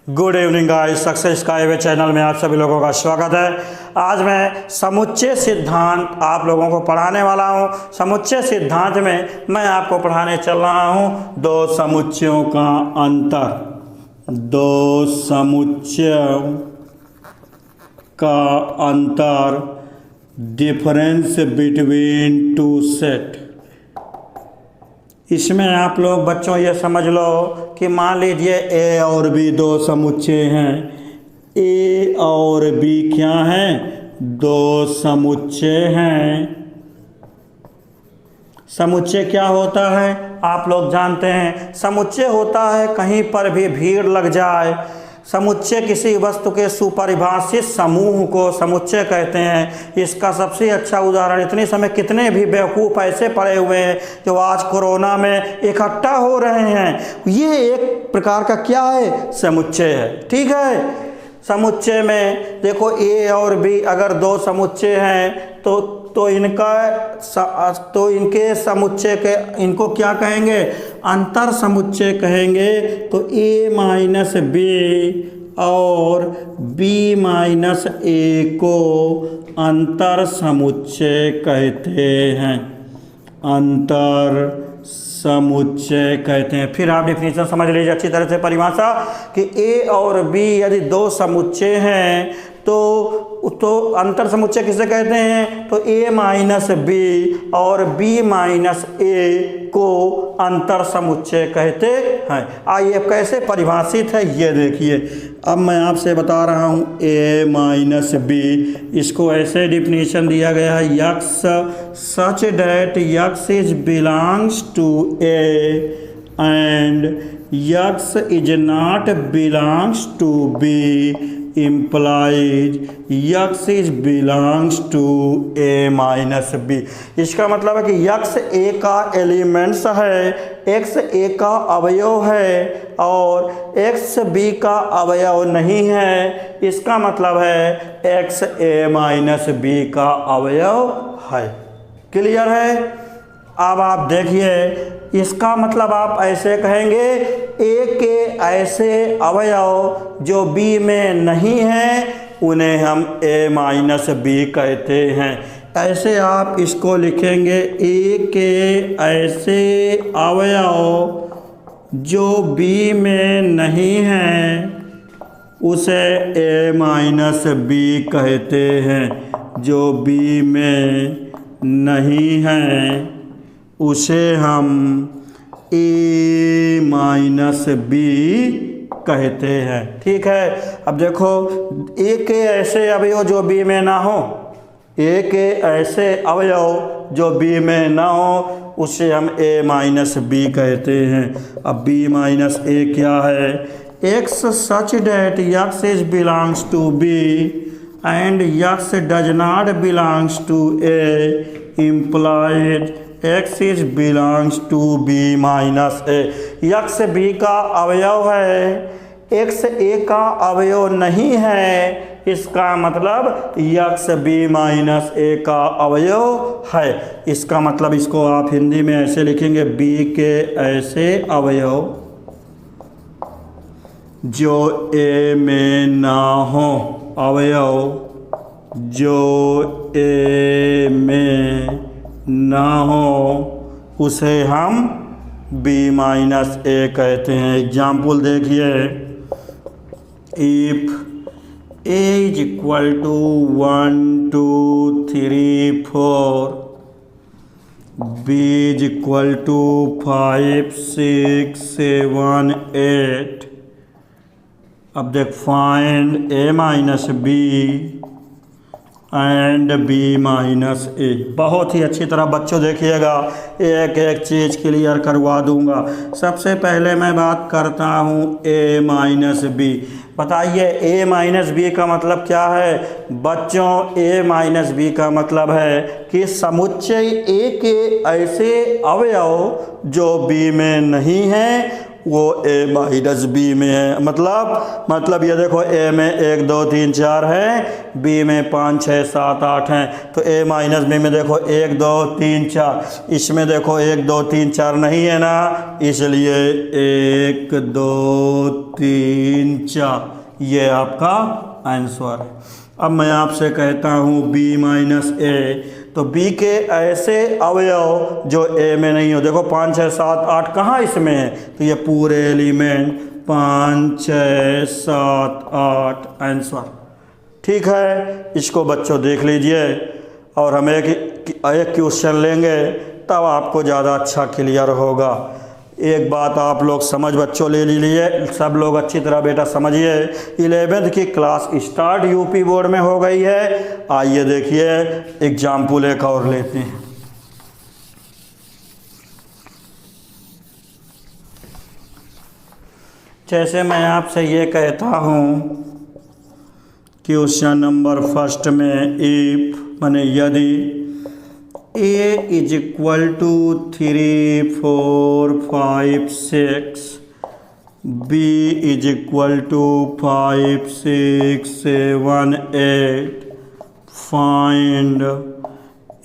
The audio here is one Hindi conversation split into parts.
Good evening guys, success skyway channel में आप सभी लोगों का स्वागत है। आज मैं समुच्चय सिद्धांत आप लोगों को पढ़ाने वाला हूं। समुच्चय सिद्धांत में मैं आपको पढ़ाने चल रहा हूं दो समुच्चयों का अंतर। दो समुच्चयों का अंतर, डिफरेंस बिटवीन टू सेट। इसमें आप लोग बच्चों ये समझ लो कि मान लीजिए ए और बी दो समुच्चय हैं। ए और बी क्या हैं? दो समुच्चय हैं। समुच्चय क्या होता है आप लोग जानते हैं। समुच्चय होता है कहीं पर भी भीड़ लग जाए। समुच्चय किसी वस्तु के सुपरिभाषित समूह को समुच्चय कहते हैं। इसका सबसे अच्छा उदाहरण, इतने समय कितने भी बेवकूफ़ ऐसे पड़े हुए हैं जो आज कोरोना में इकट्ठा हो रहे हैं। ये एक प्रकार का क्या है? समुच्चय है। ठीक है। समुच्चय में देखो ए और बी अगर दो समुच्चय हैं तो इनके समुच्चय के इनको क्या कहेंगे? अंतर समुच्चय कहेंगे। तो ए माइनस बी और बी माइनस ए को अंतर समुच्चय कहते हैं। अंतर समुच्चय कहते हैं। फिर आप डिफिनीशन समझ लीजिए अच्छी तरह से, परिभाषा कि ए और बी यदि दो समुच्चय हैं तो अंतर समुच्चय किसे कहते हैं? तो ए माइनस बी और बी माइनस ए को अंतर समुच्चय कहते हैं। आइए कैसे परिभाषित है ये देखिए। अब मैं आपसे बता रहा हूँ ए माइनस बी, इसको ऐसे डिफिनीशन दिया गया है, x such that x is belongs to A and x is not belongs to B implies x is belongs to A minus B. इसका मतलब है कि यक्स ए का एलिमेंट्स है, एक्स ए का अवयव है और एक्स बी का अवयव नहीं है। इसका मतलब है एक्स ए माइनस बी का अवयव है। क्लियर है? अब आप देखिए, इसका मतलब आप ऐसे कहेंगे ए के ऐसे अवयव जो बी में नहीं हैं उन्हें हम ए माइनस बी कहते हैं। ऐसे आप इसको लिखेंगे, ए के ऐसे अवयव जो बी में नहीं हैं उसे ए माइनस बी कहते हैं। जो बी में नहीं हैं उसे हम ए माइनस बी कहते हैं। ठीक है। अब देखो, ए के ऐसे अवयव जो बी में ना हो, ए के ऐसे अवयव जो बी में ना हो उसे हम ए माइनस बी कहते हैं। अब बी माइनस ए क्या है? X such that x is belongs to B and x does not belongs to A implied x is belongs to B minus A. X B का अवयव है, एक्स ए का अवयव नहीं है। इसका मतलब यक्स बी माइनस ए का अवयव है। इसका मतलब इसको आप हिंदी में ऐसे लिखेंगे, बी के ऐसे अवयव जो ए में ना हो, अवयव जो ए में ना हो उसे हम बी माइनस ए कहते हैं। एग्जाम्पल देखिए, if a is equal to 1 2 3 4, b is equal to 5 6 7 8। अब देख, find a minus b and b minus a. बहुत ही अच्छी तरह बच्चों देखिएगा, एक एक चीज़ क्लियर करवा दूंगा। सबसे पहले मैं बात करता हूँ ए माइनस बी। बताइए ए माइनस बी का मतलब क्या है? बच्चों, ए माइनस बी का मतलब है कि समुच्चय ए के ऐसे अवयव जो बी में नहीं हैं वो a माइनस बी में है। मतलब ये देखो a में 1 2 3 4 है, b में 5 6 7 8 हैं, तो a माइनस बी में देखो 1 2 3 4, इसमें देखो 1 2 3 4 नहीं है ना, इसलिए 1 2 3 4 ये आपका आंसर है। अब मैं आपसे कहता हूँ b माइनस ए, तो b के ऐसे अवयव जो a में नहीं हो, देखो 5 6 7 8 कहाँ इसमें है, तो ये पूरे एलिमेंट 5 6 7 8 आंसर। ठीक है, इसको बच्चों देख लीजिए और हम एक क्वेश्चन लेंगे तब आपको ज़्यादा अच्छा क्लियर होगा। एक बात आप लोग समझ बच्चों ले लीजिए, सब लोग अच्छी तरह बेटा समझिए। 11th की क्लास स्टार्ट यूपी बोर्ड में हो गई है। आइए देखिए एग्जाम्पल एक और लेते हैं। जैसे मैं आपसे ये कहता हूँ क्वेश्चन नंबर फर्स्ट में, इफ माने यदि a is equal to 3 4 5 6, b is equal to 5 6 7 8, find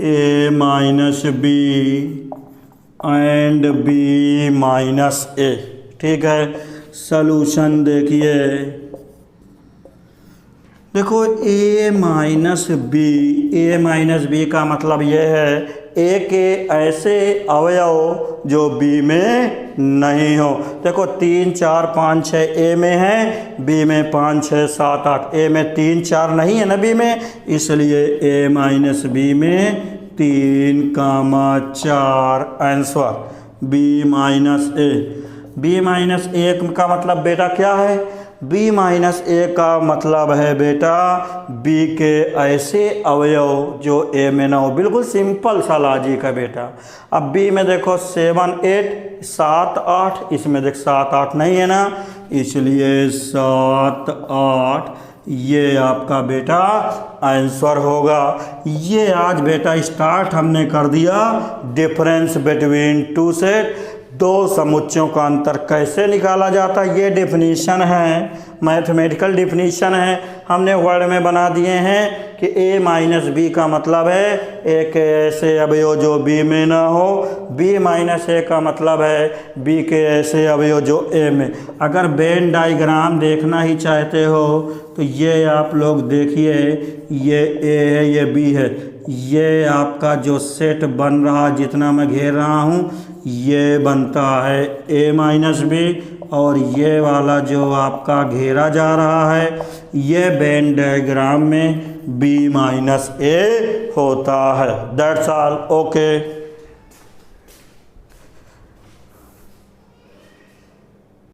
a minus b and b minus a। ठीक है, सलूशन देखिए, देखो a माइनस बी का मतलब ये है a के ऐसे अवयव जो b में नहीं हो। देखो 3 4 5 6 a में है, b में 5 6 7 8, a में 3 4 नहीं है ना b में, इसलिए a माइनस बी में 3 4 answer b minus a। b minus a का मतलब बेटा क्या है, b माइनस ए का मतलब है बेटा b के ऐसे अवयव जो a में ना हो। बिल्कुल सिंपल सा लॉजिक है बेटा। अब b में देखो 7 8 7 8, इसमें देख 7 8 नहीं है ना, इसलिए 7 8 ये आपका बेटा आंसर होगा। ये आज बेटा स्टार्ट हमने कर दिया डिफरेंस बिटवीन टू सेट, दो समुच्चयों का अंतर कैसे निकाला जाता है। ये डेफिनीशन है, मैथमेटिकल डेफिनीशन है, हमने वर्ड में बना दिए हैं कि a माइनस बी का मतलब है एक ऐसे अवयव जो b में ना हो, b माइनस ए का मतलब है b के ऐसे अवयव जो a में। अगर वेन डायग्राम देखना ही चाहते हो तो ये आप लोग देखिए, ये a है ये b है, ये आपका जो सेट बन रहा जितना मैं घेर रहा हूँ ये बनता है a माइनस बी, और ये वाला जो आपका घेरा जा रहा है ये वेन डायग्राम में b माइनस ए होता है। That's all, okay.